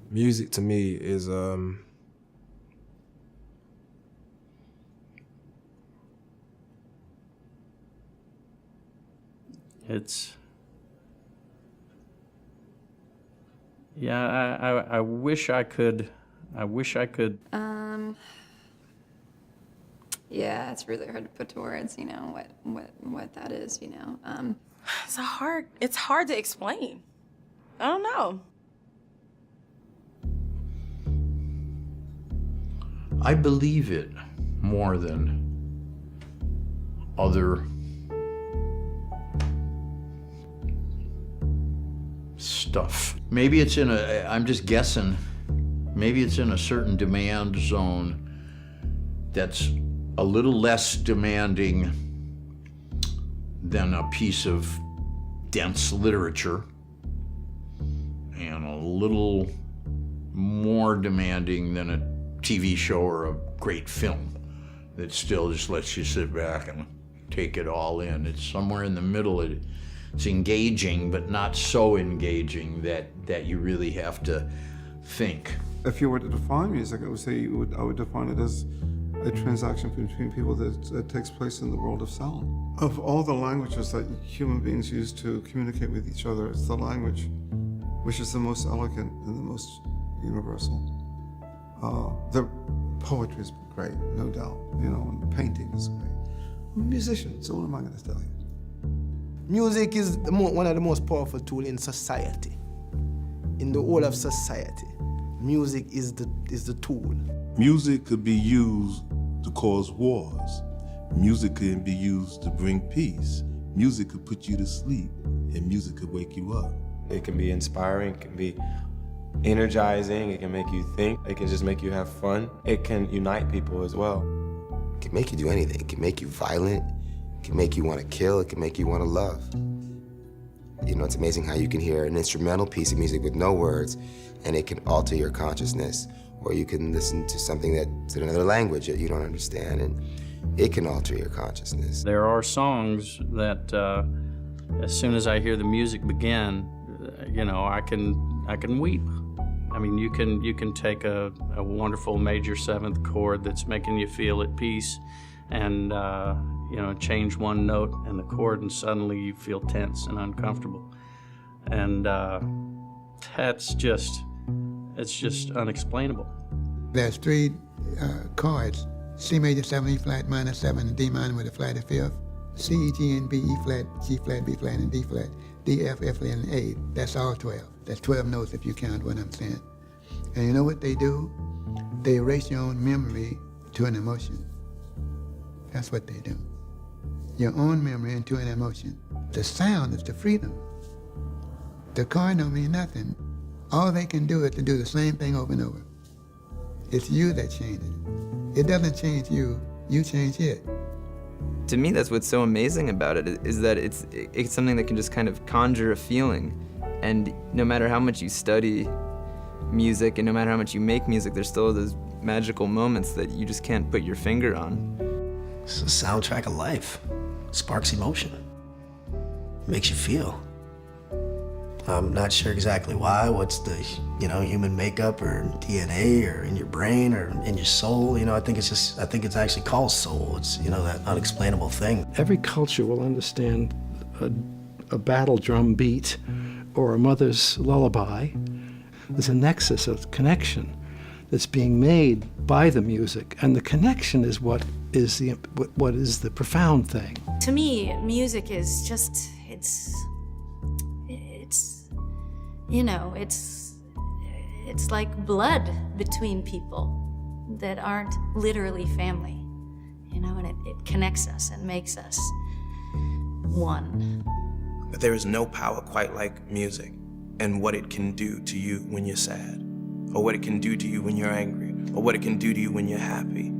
Music to me is It's, yeah, I wish I could, Yeah, it's really hard to put to words, you know, what that is, you know. It's hard to explain. I don't know. I believe it more than other stuff. Maybe it's in a, I'm just guessing, maybe it's in a certain demand zone that's a little less demanding than a piece of dense literature, and a little more demanding than a TV show or a great film that still just lets you sit back and take it all in. It's somewhere in the middle. It's engaging, but not so engaging that you really have to think. If you were to define music, I would say I would define it as a transaction between people that takes place in the world of sound. Of all the languages that human beings use to communicate with each other, it's the language which is the most elegant and the most universal. The poetry is great, no doubt, you know, and painting is great. I'm a musician, so what am I going to tell you? Music is one of the most powerful tools in society. In the whole of society, music is the tool. Music could be used to cause wars. Music can be used to bring peace. Music could put you to sleep, and music could wake you up. It can be inspiring, it can be energizing, it can make you think, it can just make you have fun. It can unite people as well. It can make you do anything. It can make you violent, it can make you want to kill, it can make you want to love. You know, it's amazing how you can hear an instrumental piece of music with no words, and it can alter your consciousness. Or you can listen to something that's in another language that you don't understand, and it can alter your consciousness. There are songs that as soon as I hear the music begin, you know, I can weep. I mean, you can take a wonderful major seventh chord that's making you feel at peace, and you know, change one note in the chord, and suddenly you feel tense and uncomfortable, and it's just unexplainable. There's three chords: C major 7, E flat minor 7, D minor with a flat fifth, C, G, and B, E flat, G flat, B flat, and D flat, D, F, F, and A. That's all 12. That's 12 notes if you count what I'm saying. And you know what they do? They erase your own memory to an emotion. That's what they do. Your own memory into an emotion. The sound is the freedom. The chord don't mean nothing. All they can do is to do the same thing over and over. It's you that changes it. It doesn't change you, you change it. To me, that's what's so amazing about it, is that it's something that can just kind of conjure a feeling. And no matter how much you study music and no matter how much you make music, there's still those magical moments that you just can't put your finger on. It's a soundtrack of life. Sparks emotion. Makes you feel. I'm not sure exactly why, what's the, you know, human makeup or DNA or in your brain or in your soul. You know, I think it's actually called soul. It's, you know, that unexplainable thing. Every culture will understand a battle drum beat or a mother's lullaby. There's a nexus of connection that's being made by the music, and the connection is what is the profound thing. To me, music is just, you know, it's like blood between people that aren't literally family, you know, and it connects us and makes us one. But there is no power quite like music and what it can do to you when you're sad, or what it can do to you when you're angry, or what it can do to you when you're happy.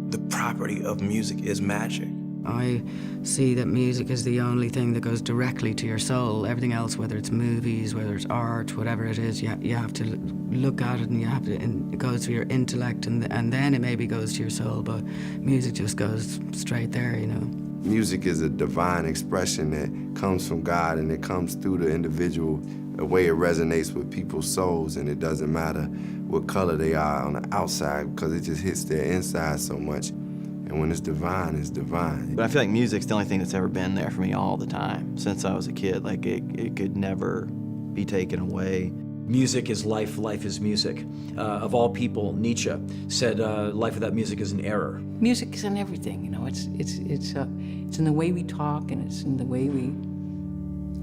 The property of music is magic. I see that music is the only thing that goes directly to your soul. Everything else, whether it's movies, whether it's art, whatever it is, you have to look at it and it goes to your intellect and then it maybe goes to your soul, but music just goes straight there, you know. Music is a divine expression that comes from God, and it comes through the individual the way it resonates with people's souls, and it doesn't matter what color they are on the outside, because it just hits their inside so much. And when it's divine, it's divine. But I feel like music's the only thing that's ever been there for me all the time, since I was a kid. Like, it could never be taken away. Music is life, life is music. Of all people, Nietzsche said, life without music is an error. Music is in everything, you know. It's in the way we talk, and it's in the way we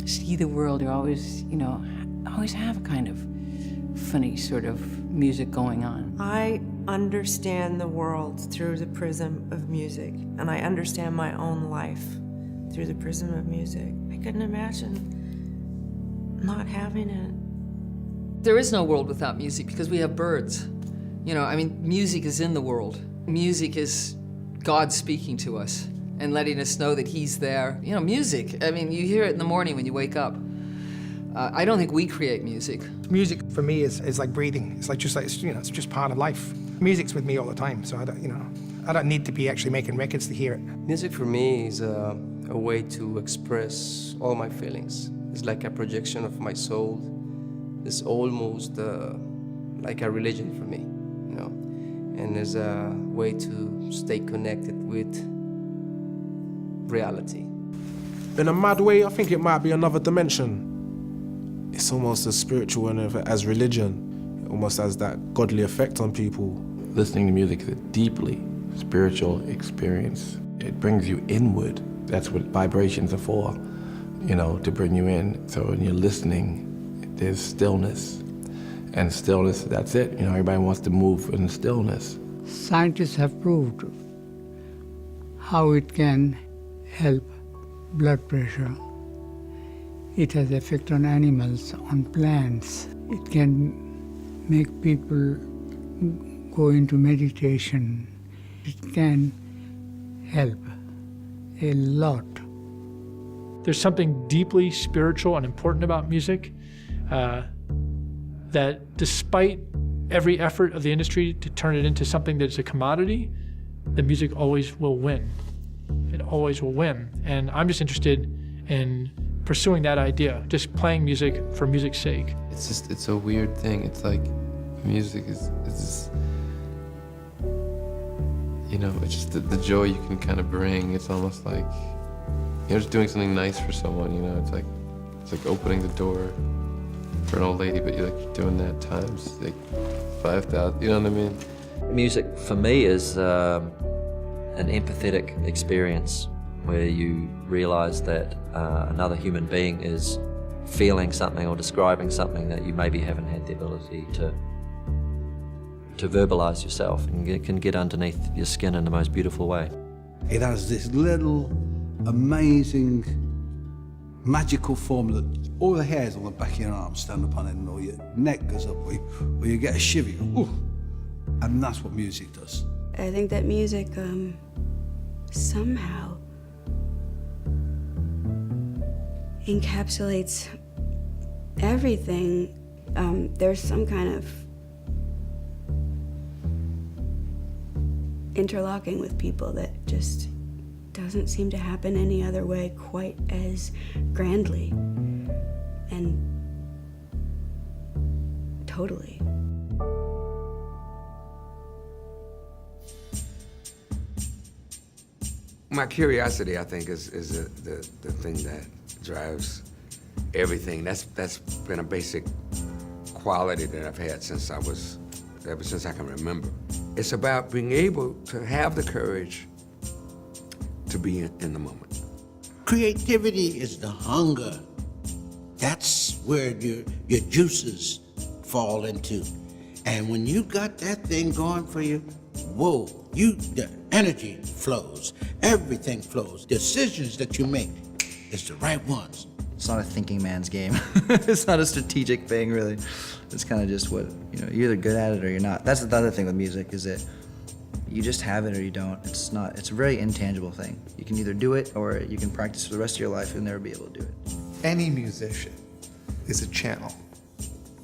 see the world. You always, you know, always have a kind of funny sort of music going on. I understand the world through the prism of music, and I understand my own life through the prism of music. I couldn't imagine not having it. There is no world without music because we have birds. You know, I mean, music is in the world. Music is God speaking to us and letting us know that He's there. You know, music, I mean, you hear it in the morning when you wake up. I don't think we create music. Music for me is like breathing. It's like it's just part of life. Music's with me all the time, so I don't need to be actually making records to hear it. Music for me is a way to express all my feelings. It's like a projection of my soul. It's almost like a religion for me, you know, and it's a way to stay connected with reality. In a mad way, I think it might be another dimension. It's almost as spiritual and as religion. It almost has that godly effect on people. Listening to music is a deeply spiritual experience. It brings you inward. That's what vibrations are for, you know, to bring you in. So when you're listening, there's stillness. And stillness, that's it. You know, everybody wants to move in the stillness. Scientists have proved how it can help blood pressure. It has effect on animals, on plants. It can make people go into meditation. It can help a lot. There's something deeply spiritual and important about music that despite every effort of the industry to turn it into something that's a commodity, the music always will win. It always will win. And I'm just interested in pursuing that idea, just playing music for music's sake. It's a weird thing. It's like music is just, you know, it's just the joy you can kind of bring. It's almost like, you're just doing something nice for someone, you know? It's like opening the door for an old lady, but you're doing that times 5,000, you know what I mean? Music for me is an empathetic experience where you realize that another human being is feeling something or describing something that you maybe haven't had the ability to verbalize yourself, and it can get underneath your skin in the most beautiful way. It has this little amazing magical form that all the hairs on the back of your arm stand up on end, or your neck goes up, or you get a shiver, you go, ooh. And that's what music does. I think that music somehow encapsulates everything. There's some kind of interlocking with people that just doesn't seem to happen any other way quite as grandly and totally. My curiosity, I think, is the thing that drives everything. That's been a basic quality that I've had ever since I can remember. It's about being able to have the courage to be in the moment. Creativity is the hunger. That's where your juices fall into. And when you got that thing going for you, whoa, the energy flows, everything flows. Decisions that you make is the right ones. It's not a thinking man's game. It's not a strategic thing, really. It's kind of just what, you know, you're either good at it or you're not. That's the other thing with music, is that you just have it or you don't. It's a very intangible thing. You can either do it or you can practice for the rest of your life and never be able to do it. Any musician is a channel.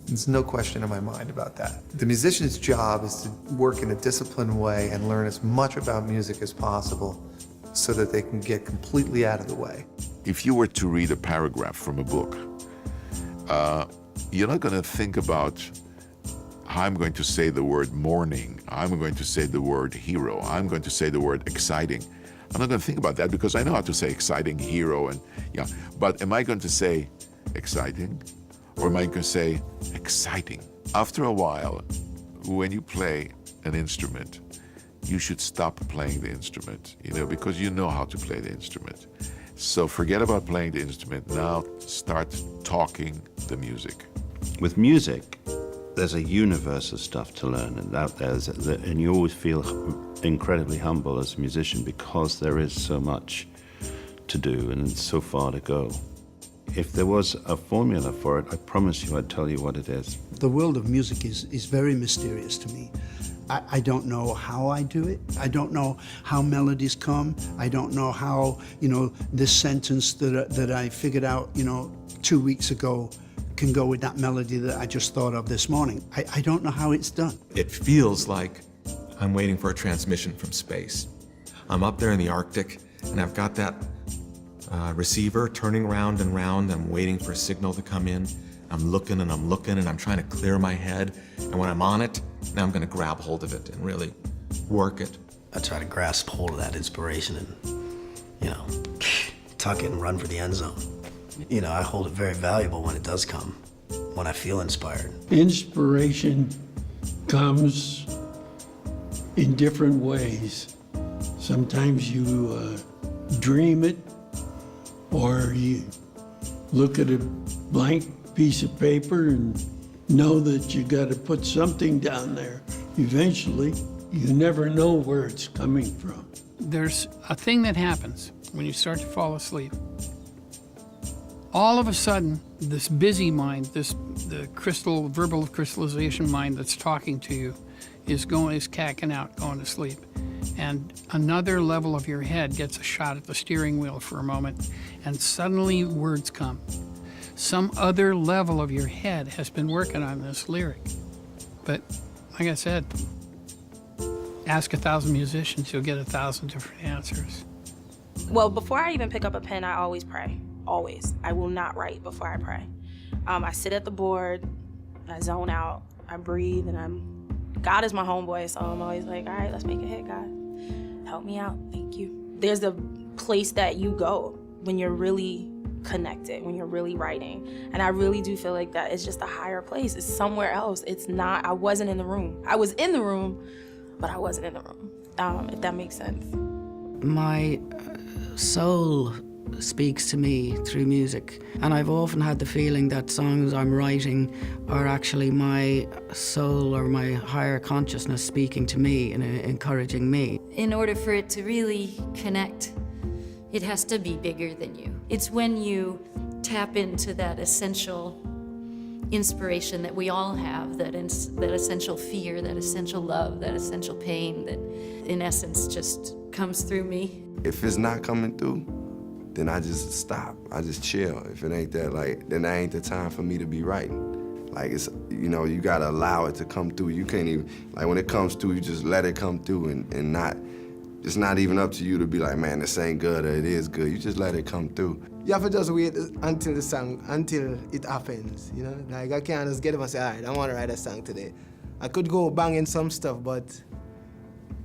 There's no question in my mind about that. The musician's job is to work in a disciplined way and learn as much about music as possible so that they can get completely out of the way. If you were to read a paragraph from a book, you're not going to think about how I'm going to say the word morning, I'm going to say the word hero, I'm going to say the word exciting. I'm not going to think about that because I know how to say exciting, hero, and yeah. But am I going to say exciting, or am I going to say exciting? After a while, when you play an instrument, you should stop playing the instrument, because you know how to play the instrument. So forget about playing the instrument. Now start talking the music. With music, there's a universe of stuff to learn, and out there, and you always feel incredibly humble as a musician because there is so much to do and so far to go. If there was a formula for it, I promise you I'd tell you what it is. The world of music is very mysterious to me. I don't know how I do it. I don't know how melodies come. I don't know how, this sentence that I figured out, 2 weeks ago can go with that melody that I just thought of this morning. I don't know how it's done. It feels like I'm waiting for a transmission from space. I'm up there in the Arctic, and I've got that receiver turning round and round. I'm waiting for a signal to come in. I'm looking and I'm looking, and I'm trying to clear my head. And when I'm on it, now I'm going to grab hold of it and really work it. I try to grasp hold of that inspiration and, tuck it and run for the end zone. I hold it very valuable when it does come, when I feel inspired. Inspiration comes in different ways. Sometimes you dream it, or you look at a blank piece of paper and know that you got to put something down there. Eventually, you never know where it's coming from. There's a thing that happens when you start to fall asleep. All of a sudden, this busy mind, the verbal crystallization mind that's talking to you is cacking out, going to sleep. And another level of your head gets a shot at the steering wheel for a moment, and suddenly words come. Some other level of your head has been working on this lyric. But like I said, ask 1,000 musicians, you'll get 1,000 different answers. Well, before I even pick up a pen, I always pray. Always. I will not write before I pray. I sit at the board, I zone out, I breathe, and God is my homeboy, so I'm always like, all right, let's make a hit, God. Help me out, thank you. There's a place that you go when you're really connected, when you're really writing. And I really do feel like that it's just a higher place. It's somewhere else. It's not, I wasn't in the room. I was in the room, but I wasn't in the room, if that makes sense. My soul speaks to me through music, and I've often had the feeling that songs I'm writing are actually my soul or my higher consciousness speaking to me and encouraging me. In order for it to really connect, it has to be bigger than you. It's when you tap into that essential inspiration that we all have, that essential fear, that essential love, that essential pain that in essence just comes through me. If it's not coming through, then I just stop. I just chill. If it ain't that, then that ain't the time for me to be writing. It's, you gotta allow it to come through. You can't even, when it comes through, you just let it come through and not, it's not even up to you to be like, man, this ain't good or it is good. You just let it come through. You have to just wait until it happens, I can't just get up and say, all right, I want to write a song today. I could go banging some stuff, but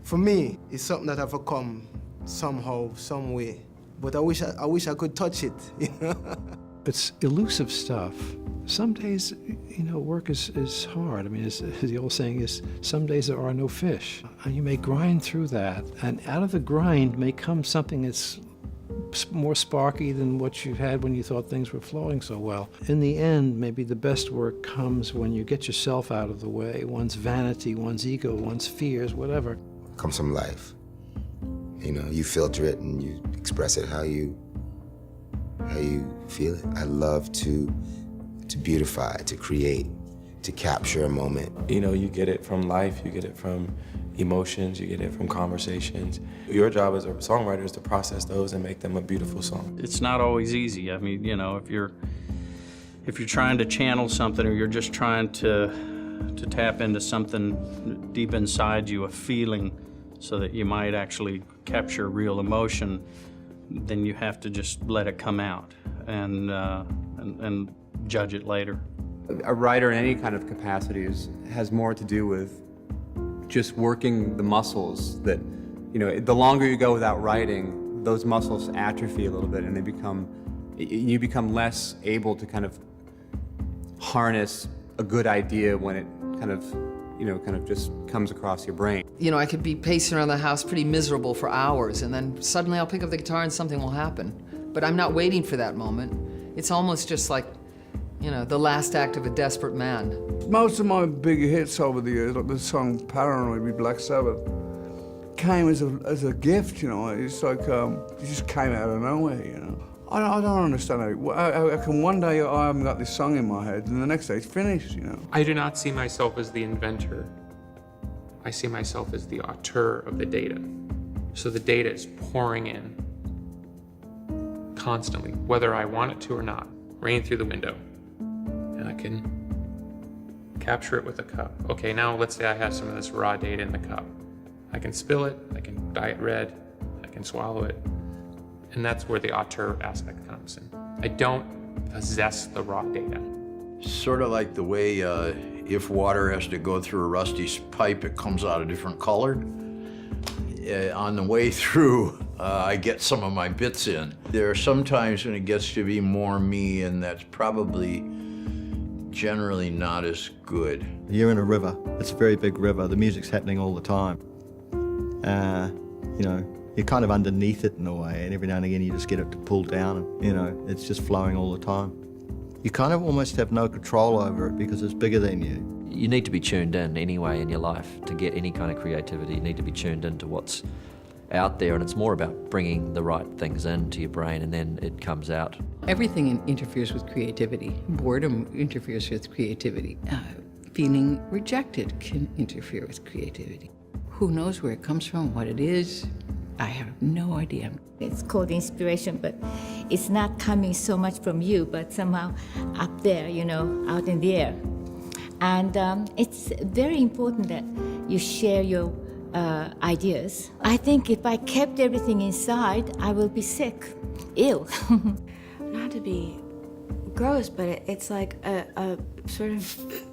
for me, it's something that have to come somehow, some way. But I wish I could touch it, It's elusive stuff. Some days, work is hard. as the old saying is, some days there are no fish. And you may grind through that, and out of the grind may come something that's more sparky than what you had when you thought things were flowing so well. In the end, maybe the best work comes when you get yourself out of the way, one's vanity, one's ego, one's fears, whatever. Comes from life. You filter it and you express it how you feel it. I love to beautify, to create, to capture a moment. You get it from life, you get it from emotions, you get it from conversations. Your job as a songwriter is to process those and make them a beautiful song. It's not always easy. If you're trying to channel something, or you're just trying to tap into something deep inside you, a feeling, so that you might actually capture real emotion, then you have to just let it come out and judge it later. A writer in any kind of capacity has more to do with just working the muscles that, the longer you go without writing, those muscles atrophy a little bit and you become less able to kind of harness a good idea when it kind of just comes across your brain. I could be pacing around the house pretty miserable for hours, and then suddenly I'll pick up the guitar and something will happen. But I'm not waiting for that moment. It's almost just like, the last act of a desperate man. Most of my big hits over the years, like the song Paranoid with Black Sabbath, came as a gift, It's like, it just came out of nowhere, I don't understand how come one day I haven't got this song in my head and the next day it's finished, I do not see myself as the inventor. I see myself as the auteur of the data. So the data is pouring in constantly, whether I want it to or not, rain through the window. And I can capture it with a cup. Okay, now let's say I have some of this raw data in the cup. I can spill it, I can dye it red, I can swallow it. And that's where the auteur aspect comes in. I don't possess the raw data. Sort of like the way if water has to go through a rusty pipe, it comes out a different color. On the way through, I get some of my bits in. There are some times when it gets to be more me, and that's probably generally not as good. You're in a river. It's a very big river. The music's happening all the time. You're kind of underneath it in a way, and every now and again you just get it to pull down, and it's just flowing all the time. You kind of almost have no control over it because it's bigger than you. You need to be tuned in anyway in your life to get any kind of creativity. You need to be tuned into what's out there, and it's more about bringing the right things into your brain, and then it comes out. Everything interferes with creativity. Boredom interferes with creativity. Feeling rejected can interfere with creativity. Who knows where it comes from, what it is? I have no idea. It's called inspiration, but it's not coming so much from you, but somehow up there, out in the air. And it's very important that you share your ideas. I think if I kept everything inside, I will be sick, ill. Not to be gross, but it's like a sort of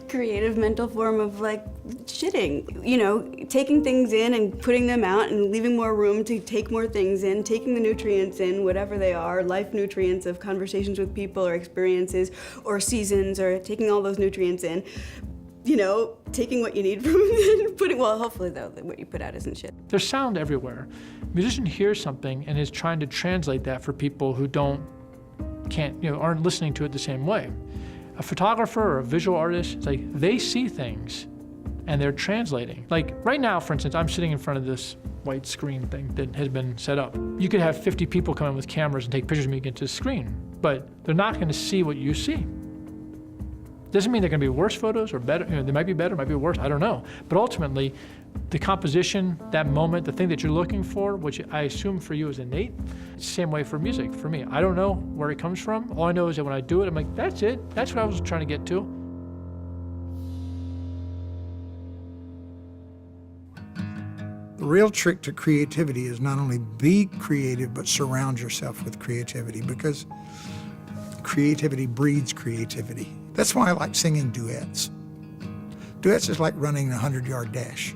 creative mental form of like shitting, taking things in and putting them out and leaving more room to take more things in, taking the nutrients in, whatever they are, life nutrients of conversations with people or experiences or seasons, or taking all those nutrients in, taking what you need from it and putting, well, hopefully though, what you put out isn't shit. There's sound everywhere. A musician hears something and is trying to translate that for people who aren't listening to it the same way. A photographer or a visual artist, it's like they see things and they're translating. Like right now, for instance, I'm sitting in front of this white screen thing that has been set up. You could have 50 people come in with cameras and take pictures of me against the screen, but they're not going to see what you see. Doesn't mean they're going to be worse photos or better. They might be better, might be worse, I don't know. But ultimately, the composition, that moment, the thing that you're looking for, which I assume for you is innate, it's the same way for music, for me. I don't know where it comes from. All I know is that when I do it, I'm like, that's it. That's what I was trying to get to. The real trick to creativity is not only be creative, but surround yourself with creativity, because creativity breeds creativity. That's why I like singing duets. Duets is like running a 100-yard dash.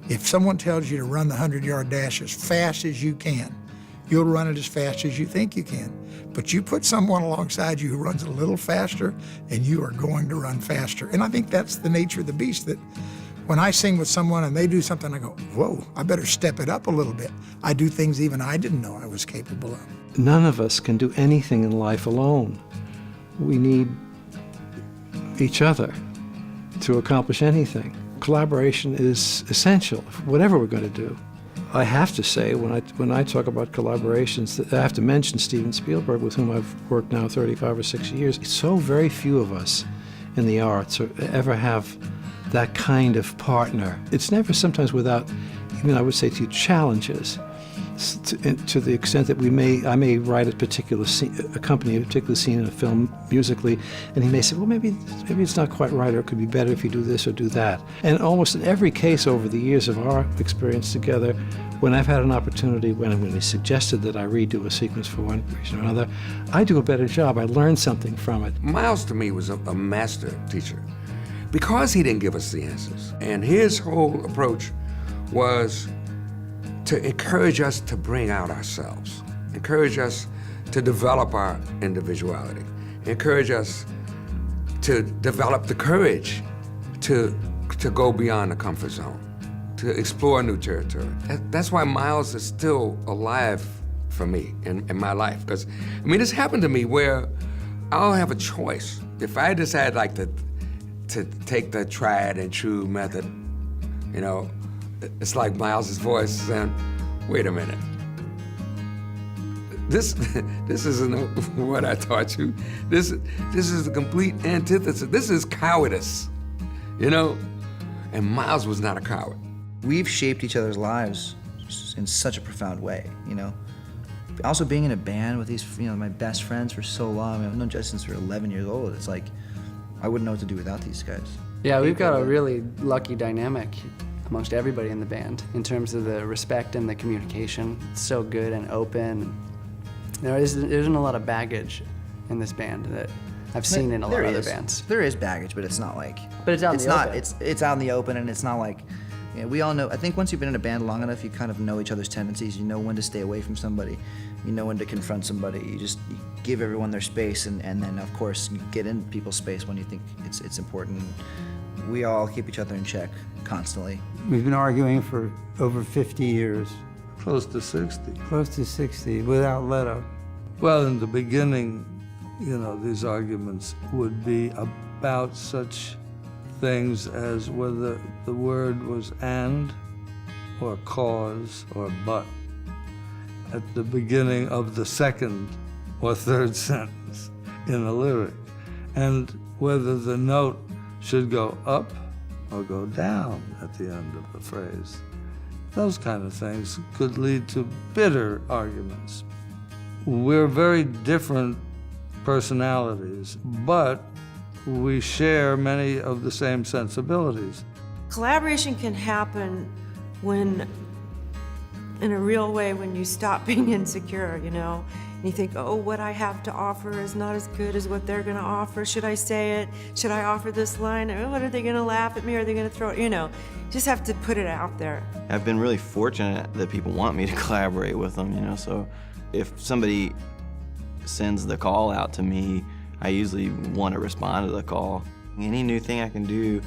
If someone tells you to run the 100-yard dash as fast as you can, you'll run it as fast as you think you can. But you put someone alongside you who runs a little faster, and you are going to run faster. And I think that's the nature of the beast, that when I sing with someone and they do something, I go, whoa, I better step it up a little bit. I do things even I didn't know I was capable of. None of us can do anything in life alone. We need each other to accomplish anything. Collaboration is essential, whatever we're going to do. I have to say, when I talk about collaborations, I have to mention Steven Spielberg, with whom I've worked now 35 or 6 years. So very few of us in the arts ever have that kind of partner. It's never sometimes without, I would say to you, challenges. to the extent that I may write a particular scene, accompany a particular scene in a film musically, and he may say, well, maybe it's not quite right, or it could be better if you do this or do that. And almost in every case over the years of our experience together, when I've had an opportunity, when he suggested that I redo a sequence for one reason or another, I do a better job. I learn something from it. Miles, to me, was a master teacher because he didn't give us the answers. And his whole approach was to encourage us to bring out ourselves, encourage us to develop our individuality, encourage us to develop the courage to go beyond the comfort zone, to explore new territory. That's why Miles is still alive for me in my life. Because, I mean, this happened to me where I'll have a choice. If I decide like to take the tried and true method, you know, it's like Miles's voice saying, wait a minute. This isn't what I taught you. This is the complete antithesis. This is cowardice, you know? And Miles was not a coward. We've shaped each other's lives in such a profound way, you know? Also being in a band with these, you know, my best friends for so long. I mean, I've known Justin since we were 11 years old. It's like, I wouldn't know what to do without these guys. Yeah, we've got a really lucky dynamic amongst everybody in the band in terms of the respect and the communication. It's so good and open. There isn't a lot of baggage in this band that I've seen in a lot of other bands. There is baggage, but it's not like. But it's out in the open. It's out in the open, and it's not like. You know, we all know. I think once you've been in a band long enough, you kind of know each other's tendencies. You know when to stay away from somebody. You know when to confront somebody. You give everyone their space, and then of course you get in people's space when you think it's important. We all keep each other in check constantly. We've been arguing for over 50 years. Close to 60. Close to 60, without let up. Well, in the beginning, you know, these arguments would be about such things as whether the word was and, or cause, or but, at the beginning of the second or third sentence in a lyric, and whether the note should go up or go down at the end of the phrase. Those kind of things could lead to bitter arguments. We're very different personalities, but we share many of the same sensibilities. Collaboration can happen when, in a real way, when you stop being insecure, you know? And you think, oh, what I have to offer is not as good as what they're gonna offer. Should I say it? Should I offer this line? Oh, what are they gonna laugh at me? Are they gonna throw it? You know, just have to put it out there. I've been really fortunate that people want me to collaborate with them, you know, so if somebody sends the call out to me, I usually want to respond to the call. Any new thing I can do,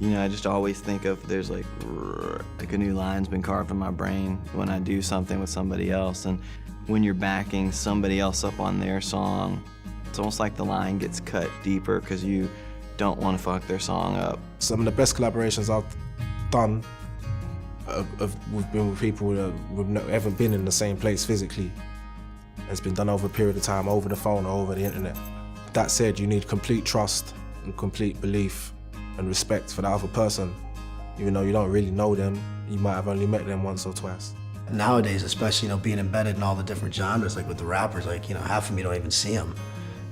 you know, I just always think of there's like a new line's been carved in my brain when I do something with somebody else. And when you're backing somebody else up on their song, it's almost like the line gets cut deeper because you don't want to fuck their song up. Some of the best collaborations I've done we've been with people that we've never ever been in the same place physically. It's been done over a period of time, over the phone or over the internet. That said, you need complete trust and complete belief and respect for the other person. Even though you don't really know them, you might have only met them once or twice. Nowadays, especially, you know, being embedded in all the different genres, like with the rappers, like, you know, half of them you don't even see them.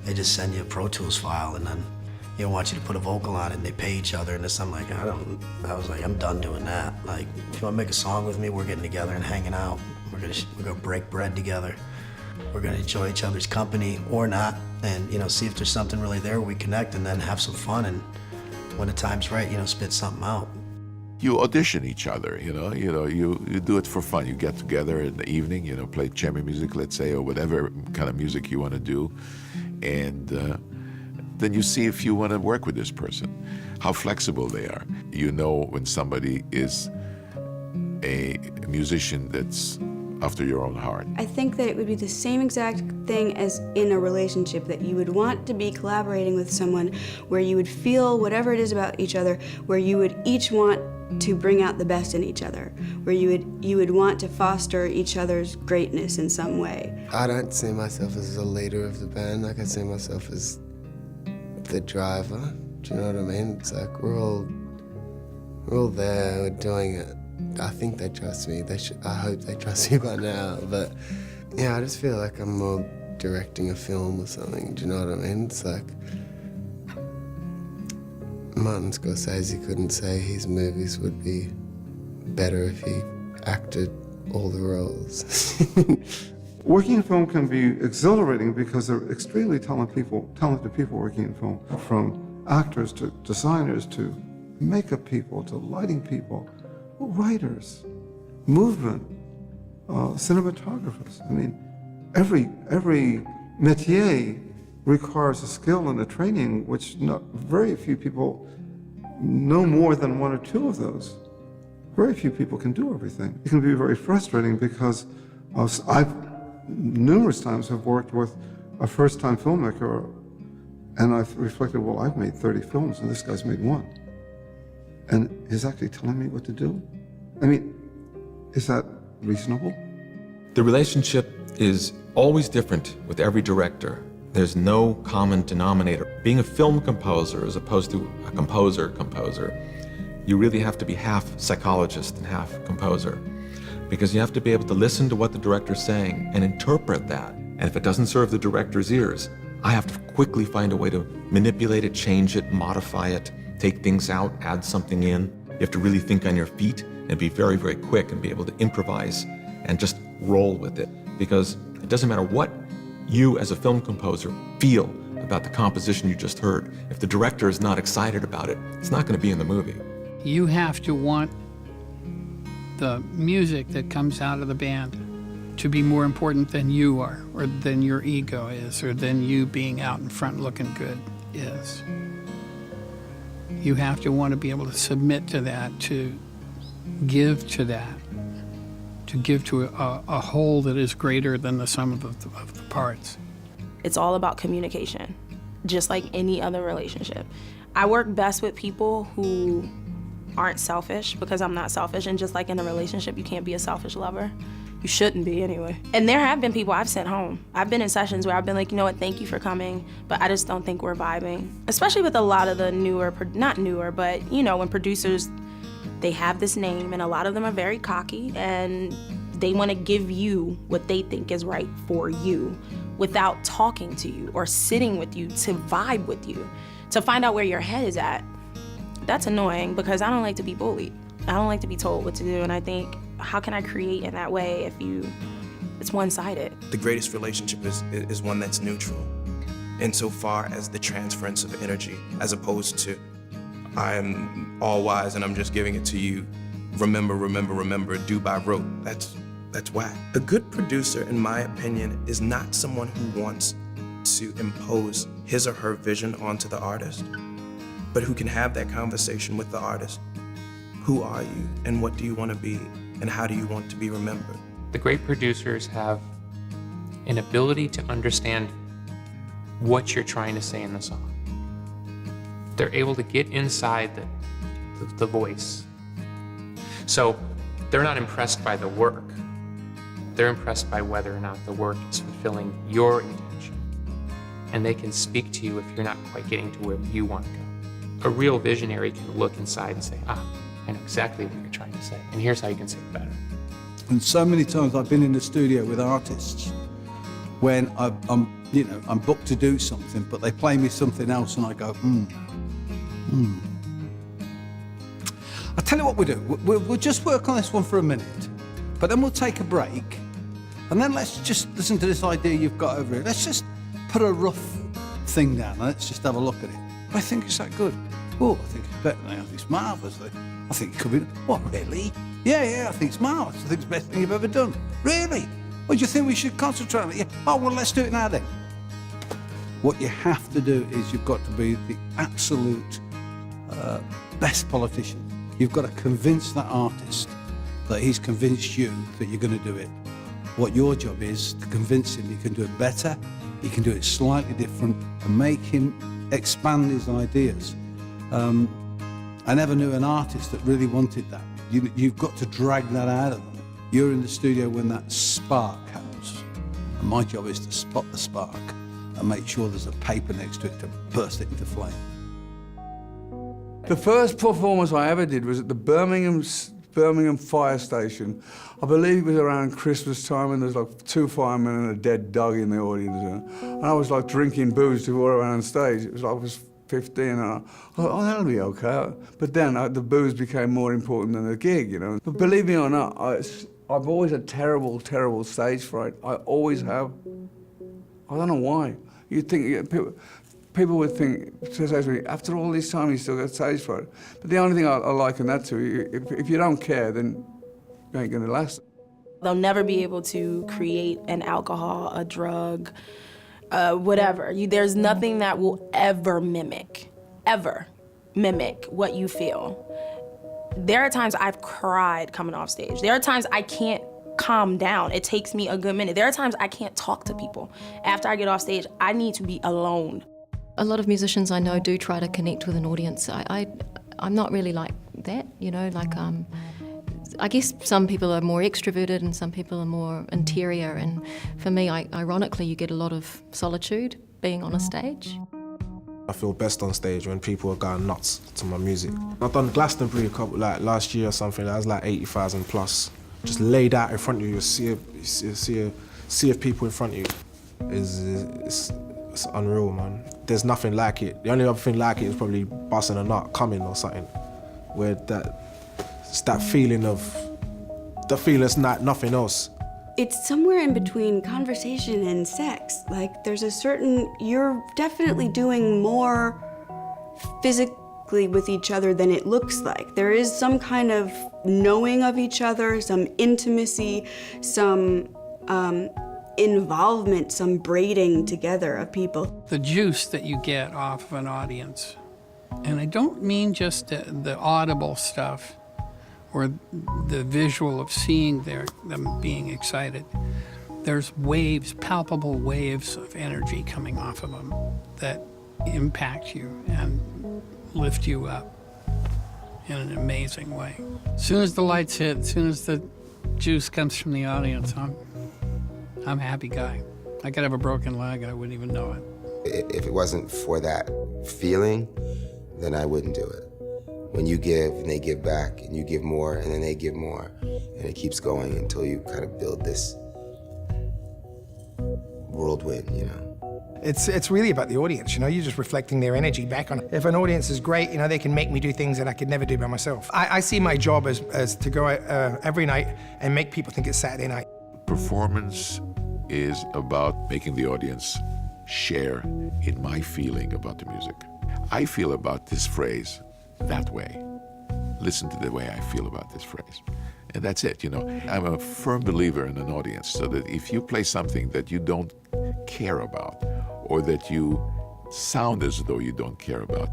They just send you a Pro Tools file and then they want you to put a vocal on it and they pay each other and this. I'm like, I was like, I'm done doing that. Like, if you want to make a song with me, we're getting together and hanging out. We're gonna break bread together. We're gonna enjoy each other's company or not, and, you know, see if there's something really there where we connect and then have some fun, and when the time's right, you know, spit something out. You audition each other, you do it for fun. You get together in the evening, you know, play chamber music, let's say, or whatever kind of music you want to do, and then you see if you want to work with this person, how flexible they are. You know when somebody is a musician that's after your own heart. I think that it would be the same exact thing as in a relationship, that you would want to be collaborating with someone where you would feel whatever it is about each other, where you would each want to bring out the best in each other, where you would want to foster each other's greatness in some way. I don't see myself as the leader of the band. Like, I see myself as the driver. Do you know what I mean? It's like we're all there, we're doing it. I think they trust me. I hope they trust me by now. But yeah, I just feel like I'm more directing a film or something. Do you know what I mean? It's like Martin Scorsese couldn't say his movies would be better if he acted all the roles. Working in film can be exhilarating because there are extremely talented people working in film, from actors to designers to makeup people to lighting people, writers, movement, cinematographers. I mean, every métier requires a skill and a training which very few people know more than one or two of those. Very few people can do everything. It can be very frustrating because I've numerous times have worked with a first-time filmmaker and I've reflected, well, I've made 30 films and this guy's made one. And he's actually telling me what to do? I mean, is that reasonable? The relationship is always different with every director. There's no common denominator. Being a film composer as opposed to a composer, you really have to be half psychologist and half composer, because you have to be able to listen to what the director's saying and interpret that. And if it doesn't serve the director's ears, I have to quickly find a way to manipulate it, change it, modify it, take things out, add something in. You have to really think on your feet and be very, very quick and be able to improvise and just roll with it. Because it doesn't matter what you as a film composer feel about the composition you just heard. If the director is not excited about it, it's not going to be in the movie. You have to want the music that comes out of the band to be more important than you are, or than your ego is, or than you being out in front looking good is. You have to want to be able to submit to that, to give to that, to give to a whole that is greater than the sum of the parts. It's all about communication, just like any other relationship. I work best with people who aren't selfish, because I'm not selfish, and just like in a relationship, you can't be a selfish lover. You shouldn't be anyway. And there have been people I've sent home. I've been in sessions where I've been like, you know what, thank you for coming, but I just don't think we're vibing. Especially with a lot of the newer, not newer, but you know, when producers, they have this name and a lot of them are very cocky and they want to give you what they think is right for you without talking to you or sitting with you to vibe with you, to find out where your head is at. That's annoying because I don't like to be bullied. I don't like to be told what to do, and I think, how can I create in that way if it's one-sided? The greatest relationship is one that's neutral, insofar as the transference of energy, as opposed to, I am all wise and I'm just giving it to you, remember, remember, remember, do by rote. That's whack. A good producer, in my opinion, is not someone who wants to impose his or her vision onto the artist, but who can have that conversation with the artist. Who are you, and what do you want to be, and how do you want to be remembered? The great producers have an ability to understand what you're trying to say in the song. They're able to get inside the voice. So they're not impressed by the work. They're impressed by whether or not the work is fulfilling your intention. And they can speak to you if you're not quite getting to where you want to go. A real visionary can look inside and say, I know exactly what you're trying to say, and here's how you can say it better. And so many times I've been in the studio with artists when I'm booked to do something, but they play me something else and I go, I'll tell you what we'll do. We'll just work on this one for a minute, but then we'll take a break, and then let's just listen to this idea you've got over here. Let's just put a rough thing down and let's just have a look at it. I think it's that good. Oh, I think it's better than I think it's marvellous. I think it could be, what, really? Yeah, I think it's marvellous. I think it's the best thing you've ever done. Really? Well, do you think we should concentrate on it? Yeah. Oh, well, let's do it now then. What you have to do is you've got to be the absolute best politician. You've got to convince that artist that he's convinced you that you're going to do it. What your job is to convince him you can do it better, you can do it slightly different, and make him expand his ideas. I never knew an artist that really wanted that. You've got to drag that out of them. You're in the studio when that spark comes. And my job is to spot the spark and make sure there's a paper next to it to burst it into flame. The first performance I ever did was at the Birmingham Birmingham fire station. I believe it was around Christmas time, and there's like 2 firemen and a dead dog in the audience. And I was like drinking booze to go around stage. It was like I was 15, and I thought, oh, that'll be okay. But then the booze became more important than the gig, you know. But believe me or not, I've always had terrible, terrible stage fright. I always have. I don't know why. You think people would think, after all this time, you still got stage fright. But the only thing I liken that to, if you don't care, then you ain't gonna last. They'll never be able to create an alcohol, a drug, whatever. There's nothing that will ever mimic what you feel. There are times I've cried coming off stage. There are times I can't calm down. It takes me a good minute. There are times I can't talk to people. After I get off stage, I need to be alone. A lot of musicians I know do try to connect with an audience. I'm not really like that, you know, like I guess some people are more extroverted and some people are more interior, and for me, ironically, you get a lot of solitude being on a stage. I feel best on stage when people are going nuts to my music. I've done Glastonbury a couple, like last year or something, that was like 80,000 plus. Just laid out in front of you, sea of people in front of you. It's unreal, man. There's nothing like it. The only other thing like it is probably busting a nut, coming or something, where it's that feeling of, the feeling's not nothing else. It's somewhere in between conversation and sex. Like, there's a certain, you're definitely doing more physically with each other than it looks like. There is some kind of knowing of each other, some intimacy, some involvement, some braiding together of people. The juice that you get off of an audience, and I don't mean just the audible stuff, or the visual of seeing them being excited. There's waves, palpable waves of energy coming off of them that impact you and lift you up in an amazing way. As soon as the lights hit, as soon as the juice comes from the audience, I'm a happy guy. I could have a broken leg, I wouldn't even know it. If it wasn't for that feeling, then I wouldn't do it. When you give and they give back, and you give more and then they give more, and it keeps going until you kind of build this whirlwind, you know. It's really about the audience, you know. You're just reflecting their energy back on it. If an audience is great, you know, they can make me do things that I could never do by myself. I see my job as to go out every night and make people think it's Saturday night. Performance is about making the audience share in my feeling about the music. I feel about this phrase that way. Listen to the way I feel about this phrase. And that's it, you know. I'm a firm believer in an audience, so that if you play something that you don't care about, or that you sound as though you don't care about,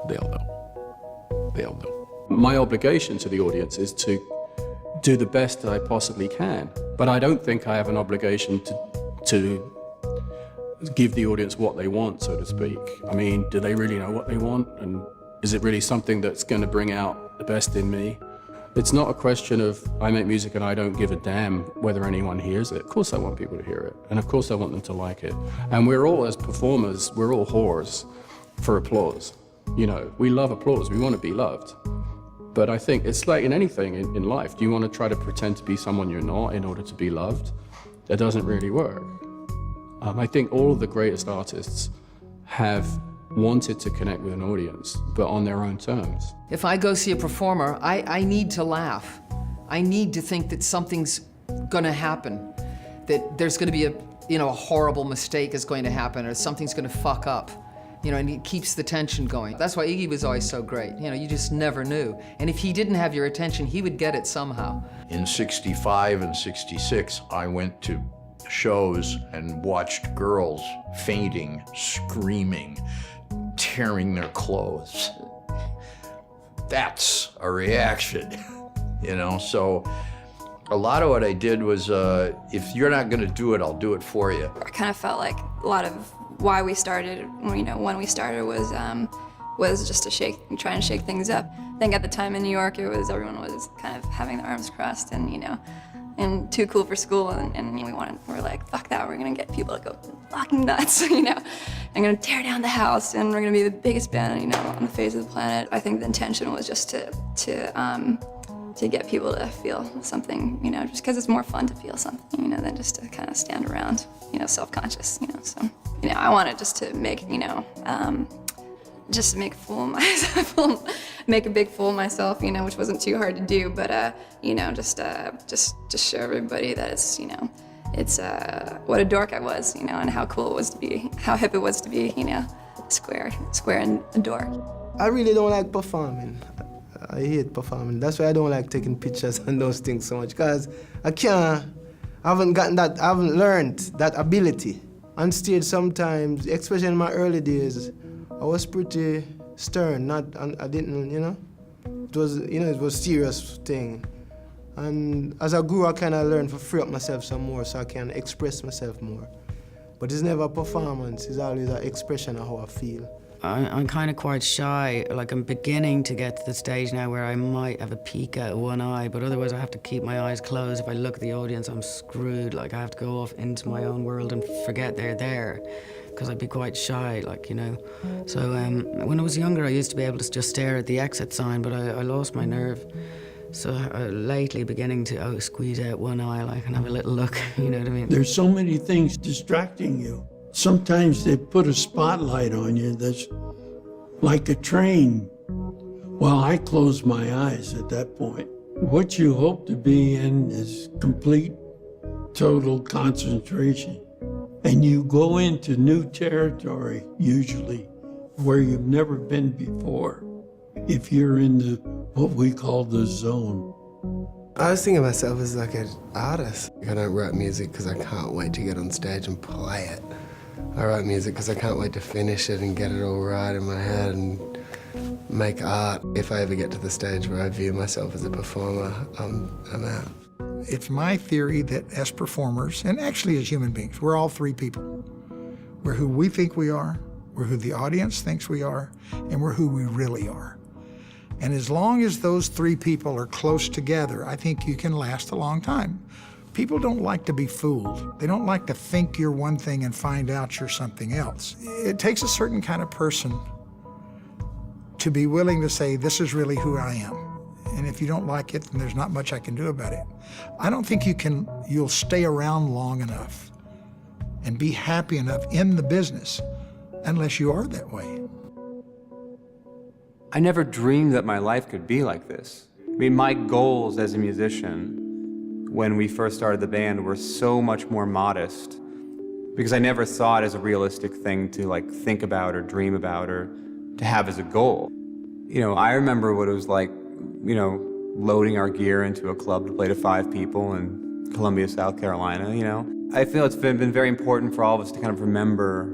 they'll know. They'll know. My obligation to the audience is to do the best that I possibly can. But I don't think I have an obligation to give the audience what they want, so to speak. I mean, do they really know what they want? And is it really something that's going to bring out the best in me? It's not a question of I make music and I don't give a damn whether anyone hears it. Of course I want people to hear it, and of course I want them to like it. And we're all, as performers, we're all whores for applause. You know, we love applause, we want to be loved. But I think it's like in anything in life. Do you want to try to pretend to be someone you're not in order to be loved? That doesn't really work. I think all of the greatest artists have wanted to connect with an audience, but on their own terms. If I go see a performer, I need to laugh. I need to think that something's gonna happen, that there's gonna be a horrible mistake is going to happen, or something's gonna fuck up. You know, and it keeps the tension going. That's why Iggy was always so great. You know, you just never knew. And if he didn't have your attention, he would get it somehow. In '65 and '66, I went to shows and watched girls fainting, screaming, tearing their clothes. That's a reaction, you know? So a lot of what I did was, if you're not gonna do it, I'll do it for you. I kind of felt like a lot of why we started, when we started was just to try and shake things up. I think at the time in New York, everyone was kind of having their arms crossed and too cool for school, and we're like, fuck that, we're gonna get people to go fucking nuts, I'm gonna tear down the house, and we're gonna be the biggest band, on the face of the planet. I think the intention was just to to get people to feel something, you know, just because it's more fun to feel something, you know, than just to kind of stand around, you know, self-conscious, you know. So, you know, I wanted just to make, you know, just to make a fool of myself, make a big fool of myself, you know, which wasn't too hard to do, but, you know, just show everybody that it's, you know, it's what a dork I was, you know, and how cool it was to be, how hip it was to be, you know, square and a dork. I really don't like performing. I hate performing. That's why I don't like taking pictures and those things so much, because I haven't learned that ability. On stage sometimes, especially in my early days, I was pretty stern, I didn't, you know? It was, you know, it was a serious thing. And as I grew, I kind of learned to free up myself some more so I can express myself more. But it's never a performance, it's always an expression of how I feel. I'm kind of quite shy. Like, I'm beginning to get to the stage now where I might have a peek out of one eye, but otherwise I have to keep my eyes closed. If I look at the audience, I'm screwed. Like, I have to go off into my own world and forget they're there, because I'd be quite shy, like, you know. So when I was younger, I used to be able to just stare at the exit sign, but I lost my nerve. So lately, beginning to squeeze out one eye, like, and have a little look, you know what I mean? There's so many things distracting you. Sometimes they put a spotlight on you that's like a train. Well, I close my eyes at that point. What you hope to be in is complete, total concentration. And you go into new territory, usually, where you've never been before, if you're in what we call the zone. I was thinking of myself as like an artist. I don't write music because I can't wait to get on stage and play it. I write music because I can't wait to finish it and get it all right in my head and make art. If I ever get to the stage where I view myself as a performer, I'm out. It's my theory that as performers, and actually as human beings, we're all three people. We're who we think we are, we're who the audience thinks we are, and we're who we really are. And as long as those three people are close together, I think you can last a long time. People don't like to be fooled. They don't like to think you're one thing and find out you're something else. It takes a certain kind of person to be willing to say, this is really who I am. And if you don't like it, then there's not much I can do about it. I don't think you'll stay around long enough and be happy enough in the business unless you are that way. I never dreamed that my life could be like this. I mean, my goals as a musician when we first started the band were so much more modest because I never saw it as a realistic thing to like think about or dream about or to have as a goal. You know, I remember what it was like, you know, loading our gear into a club to play to 5 people in Columbia, South Carolina, you know. I feel it's been very important for all of us to kind of remember,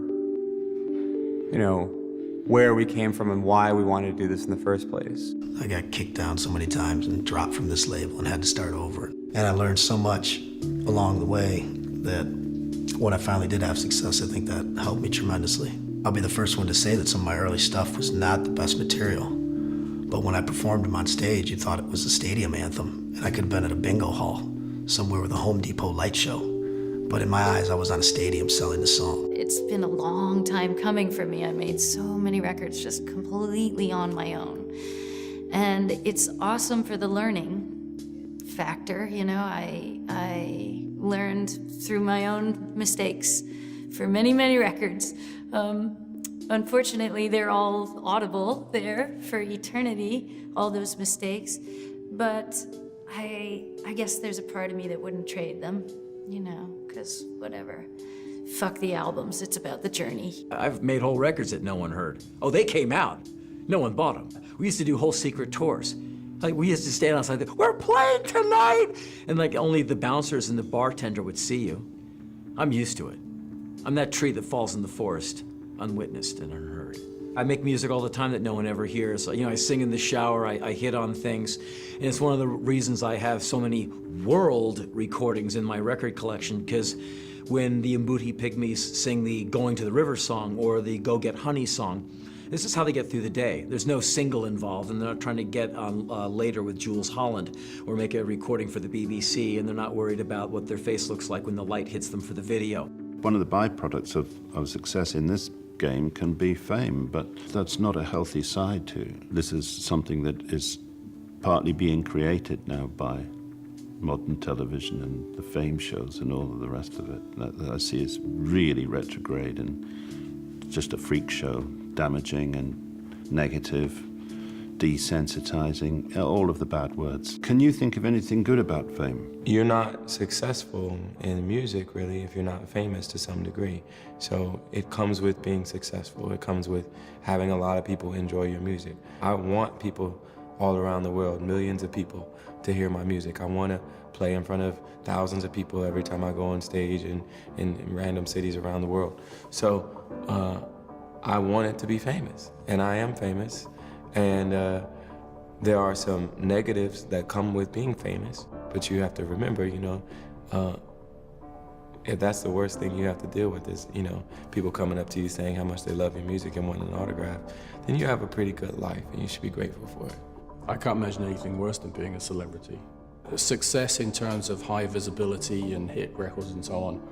you know, where we came from and why we wanted to do this in the first place. I got kicked down so many times and dropped from this label and had to start over. And I learned so much along the way that when I finally did have success, I think that helped me tremendously. I'll be the first one to say that some of my early stuff was not the best material. But when I performed them on stage, you thought it was a stadium anthem, and I could have been at a bingo hall, somewhere with a Home Depot light show. But in my eyes, I was on a stadium selling the song. It's been a long time coming for me. I made so many records just completely on my own. And it's awesome for the learning factor, you know. I learned through my own mistakes for many, many records. Unfortunately, they're all audible there for eternity, all those mistakes. But I guess there's a part of me that wouldn't trade them, you know, because whatever. Fuck the albums, it's about the journey. I've made whole records that no one heard. Oh, they came out. No one bought them. We used to do whole secret tours. Like, we used to stand outside, we're playing tonight! And like, only the bouncers and the bartender would see you. I'm used to it. I'm that tree that falls in the forest, unwitnessed and unheard. I make music all the time that no one ever hears. You know, I sing in the shower, I hit on things, and it's one of the reasons I have so many world recordings in my record collection, because when the Mbuti Pygmies sing the Going to the River song or the Go Get Honey song, this is how they get through the day. There's no single involved, and they're not trying to get on later with Jules Holland or make a recording for the BBC, and they're not worried about what their face looks like when the light hits them for the video. One of the byproducts of success in this game can be fame, but that's not a healthy side to. This is something that is partly being created now by modern television and the fame shows and all of the rest of it, that I see as really retrograde and just a freak show, damaging and negative, desensitizing, all of the bad words. Can you think of anything good about fame? You're not successful in music, really, if you're not famous to some degree. So it comes with being successful. It comes with having a lot of people enjoy your music. I want people all around the world, millions of people, to hear my music. I want to play in front of thousands of people every time I go on stage in random cities around the world. So I want it to be famous, and I am famous. And there are some negatives that come with being famous, but you have to remember, you know, if that's the worst thing you have to deal with is, you know, people coming up to you saying how much they love your music and wanting an autograph, then you have a pretty good life and you should be grateful for it. I can't imagine anything worse than being a celebrity. Success in terms of high visibility and hit records and so on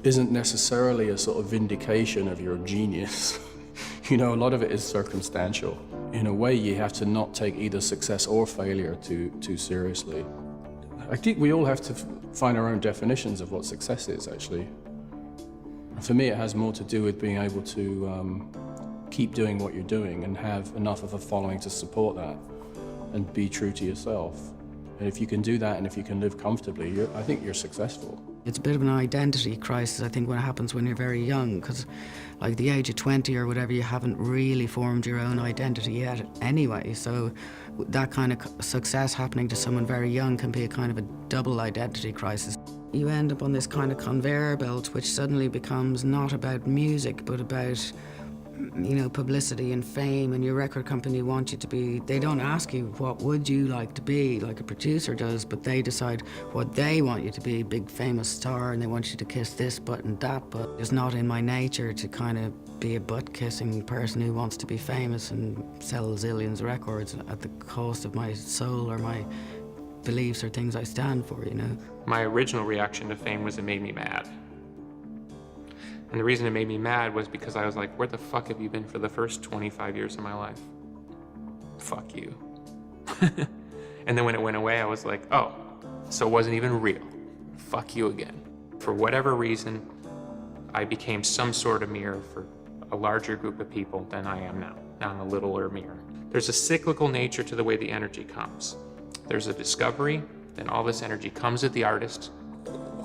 isn't necessarily a sort of vindication of your genius. You know, a lot of it is circumstantial. In a way, you have to not take either success or failure too seriously. I think we all have to find our own definitions of what success is, actually. For me, it has more to do with being able to keep doing what you're doing and have enough of a following to support that and be true to yourself. And if you can do that and if you can live comfortably, I think you're successful. It's a bit of an identity crisis, I think, when it happens when you're very young, because like the age of 20 or whatever, you haven't really formed your own identity yet anyway. So that kind of success happening to someone very young can be a kind of a double identity crisis. You end up on this kind of conveyor belt, which suddenly becomes not about music, but about, you know, publicity and fame, and your record company wants you to be, they don't ask you what would you like to be, like a producer does, but they decide what they want you to be, big famous star, and they want you to kiss this butt and that butt. It's not in my nature to kind of be a butt-kissing person who wants to be famous and sell zillions of records at the cost of my soul or my beliefs or things I stand for, you know. My original reaction to fame was it made me mad. And the reason it made me mad was because I was like, where the fuck have you been for the first 25 years of my life? Fuck you. And then when it went away, I was like, oh, so it wasn't even real. Fuck you again. For whatever reason, I became some sort of mirror for a larger group of people than I am now. Now I'm a littler mirror. There's a cyclical nature to the way the energy comes. There's a discovery, then all this energy comes at the artist.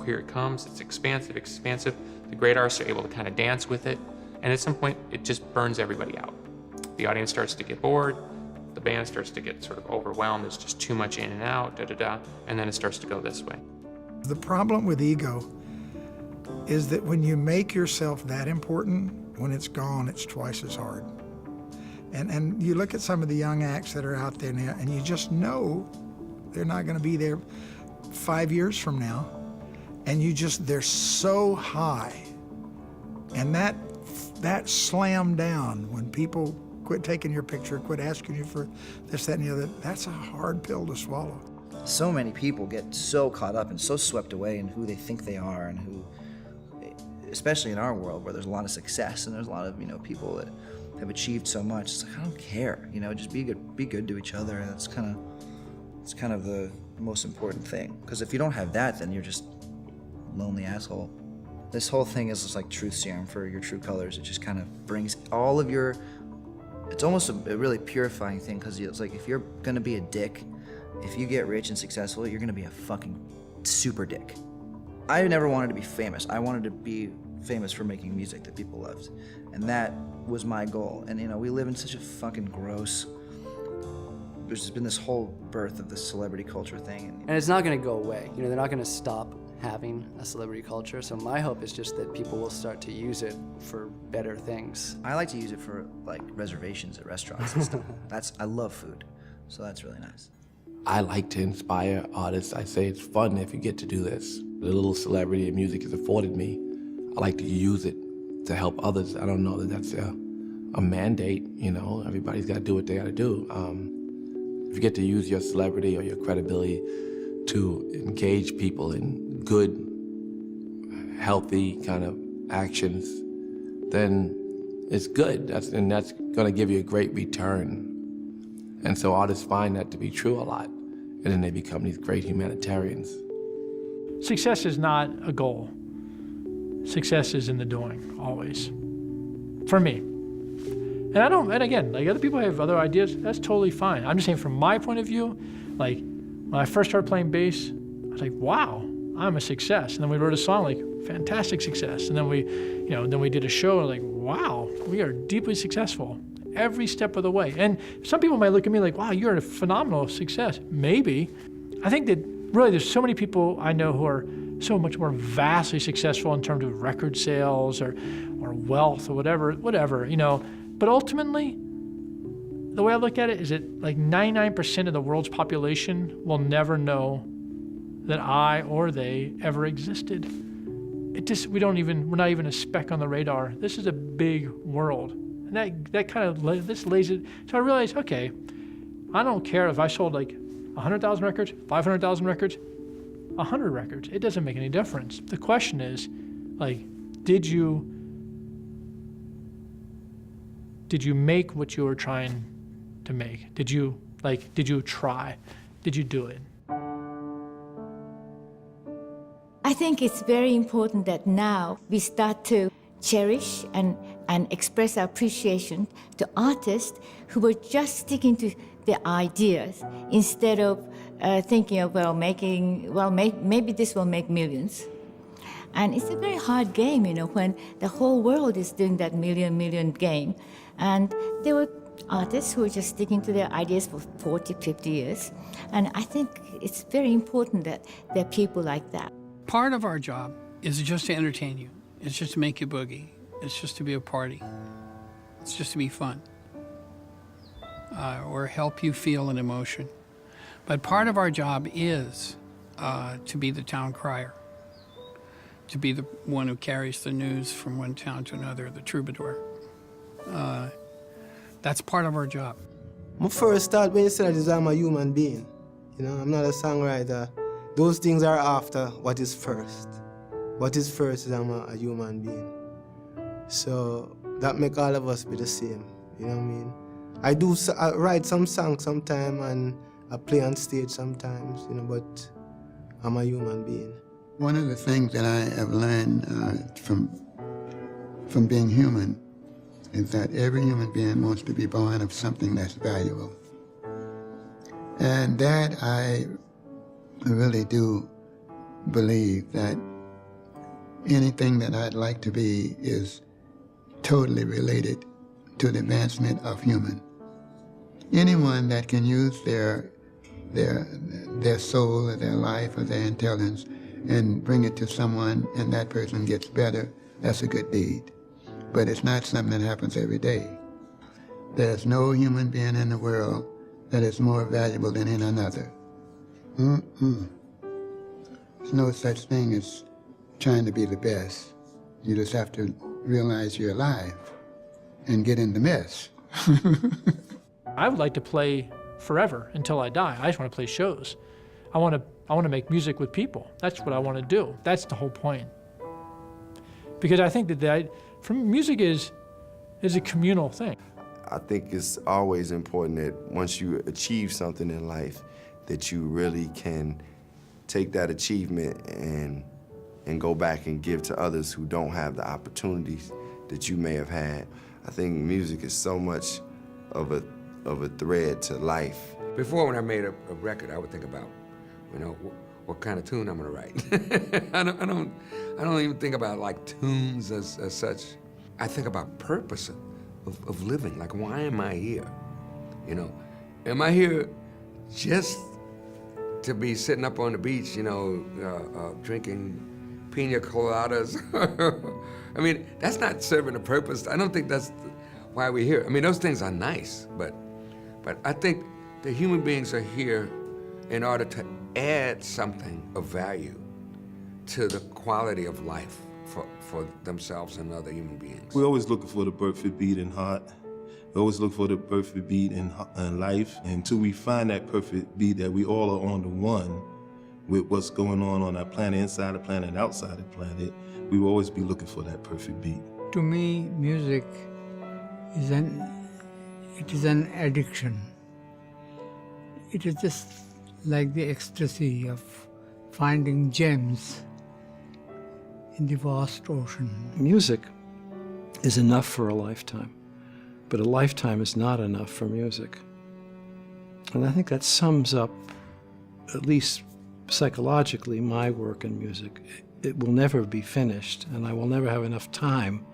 Here it comes, it's expansive, expansive. The great artists are able to kind of dance with it, and at some point, it just burns everybody out. The audience starts to get bored, the band starts to get sort of overwhelmed, there's just too much in and out, da-da-da, and then it starts to go this way. The problem with ego is that when you make yourself that important, when it's gone, it's twice as hard. And you look at some of the young acts that are out there now, and you just know they're not gonna be there 5 years from now. And they're so high. And that slam down when people quit taking your picture, quit asking you for this, that, and the other, that's a hard pill to swallow. So many people get so caught up and so swept away in who they think they are and who, especially in our world where there's a lot of success and there's a lot of, you know, people that have achieved so much. It's like, I don't care, you know, just be good to each other. And it's kind of the most important thing. Because if you don't have that, then you're just lonely asshole. This whole thing is just like truth serum for your true colors. It just kind of brings all of your, it's almost a really purifying thing, because it's like if you're gonna be a dick, if you get rich and successful, you're gonna be a fucking super dick. I never wanted to be famous. I wanted to be famous for making music that people loved. And that was my goal. And you know, we live in such a fucking gross, there's just been this whole birth of this celebrity culture thing. And it's not gonna go away. You know, they're not gonna stop having a celebrity culture, so my hope is just that people will start to use it for better things. I like to use it for like reservations at restaurants and stuff. I love food, so that's really nice. I like to inspire artists. I say it's fun if you get to do this. The little celebrity and music has afforded me. I like to use it to help others. I don't know that that's a mandate, you know, everybody's gotta do what they gotta do. If you get to use your celebrity or your credibility to engage people in good, healthy kind of actions, then it's good. That's gonna give you a great return. And so artists find that to be true a lot, and then they become these great humanitarians. Success is not a goal. Success is in the doing, always. For me. And again, like other people have other ideas, that's totally fine. I'm just saying from my point of view, like when I first started playing bass, I was like, wow, I'm a success. And then we wrote a song like, fantastic success. And then we did a show like, wow, we are deeply successful every step of the way. And some people might look at me like, wow, you're a phenomenal success. Maybe. I think that really there's so many people I know who are so much more vastly successful in terms of record sales or wealth or whatever, But ultimately, the way I look at it is that like 99% of the world's population will never know that I or they ever existed. We're not even a speck on the radar. This is a big world. And that kind of, this lays it, so I realized, okay, I don't care if I sold like 100,000 records, 500,000 records, 100 records. It doesn't make any difference. The question is, like, did you make what you were trying to make? Did you try? Did you do it? I think it's very important that now we start to cherish and express our appreciation to artists who were just sticking to their ideas instead of thinking of, maybe this will make millions. And it's a very hard game, when the whole world is doing that million game. And there were artists who were just sticking to their ideas for 40, 50 years. And I think it's very important that there are people like that. Part of our job is just to entertain you. It's just to make you boogie. It's just to be a party. It's just to be fun. Or help you feel an emotion. But part of our job is to be the town crier. To be the one who carries the news from one town to another, the troubadour. That's part of our job. My first thought when you said is I'm a human being. I'm not a songwriter. Those things are after what is first. What is first is I'm a human being. So that make all of us be the same, you know what I mean? I write some songs sometimes and I play on stage sometimes, but I'm a human being. One of the things that I have learned from being human is that every human being wants to be born of something that's valuable. And that I really do believe that anything that I'd like to be is totally related to the advancement of human. Anyone that can use their soul or their life or their intelligence and bring it to someone and that person gets better, that's a good deed. But it's not something that happens every day. There's no human being in the world that is more valuable than in another. There's no such thing as trying to be the best. You just have to realize you're alive and get in the mess. I would like to play forever until I die. I just want to play shows. I want to make music with people. That's what I want to do. That's the whole point. Because I think that music is a communal thing. I think it's always important that once you achieve something in life, that you really can take that achievement and go back and give to others who don't have the opportunities that you may have had. I think music is so much of a thread to life. Before, when I made a record, I would think about, what kind of tune I'm gonna write. I don't even think about like tunes as such. I think about purpose of living. Like, why am I here? Am I here just to be sitting up on the beach, drinking pina coladas? I mean, that's not serving a purpose. I don't think that's why we're here. I mean, those things are nice, but I think the human beings are here in order to add something of value to the quality of life for themselves and other human beings. We're always looking for the perfect beat in heart. We always look for the perfect beat in life. Until we find that perfect beat that we all are on the one with what's going on our planet, inside the planet and outside the planet, we will always be looking for that perfect beat. To me, music is an addiction. It is just like the ecstasy of finding gems in the vast ocean. Music is enough for a lifetime, but a lifetime is not enough for music. And I think that sums up, at least psychologically, my work in music. It will never be finished, and I will never have enough time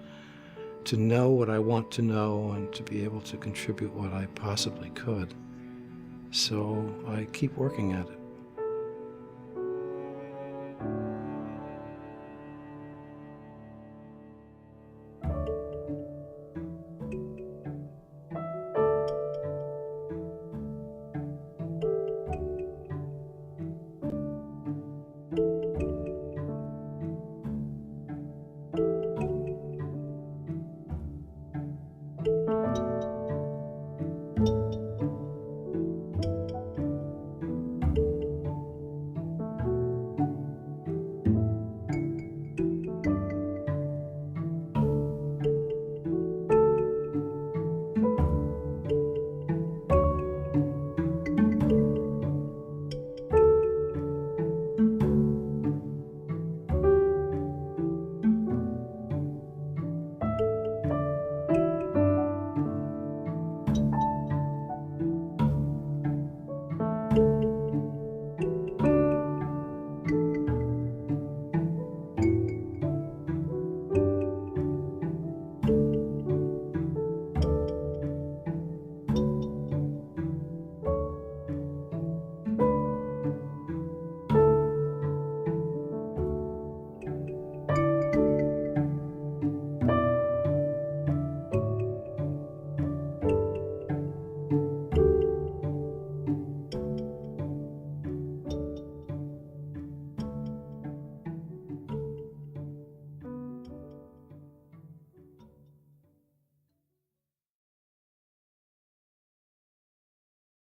to know what I want to know and to be able to contribute what I possibly could. So I keep working at it.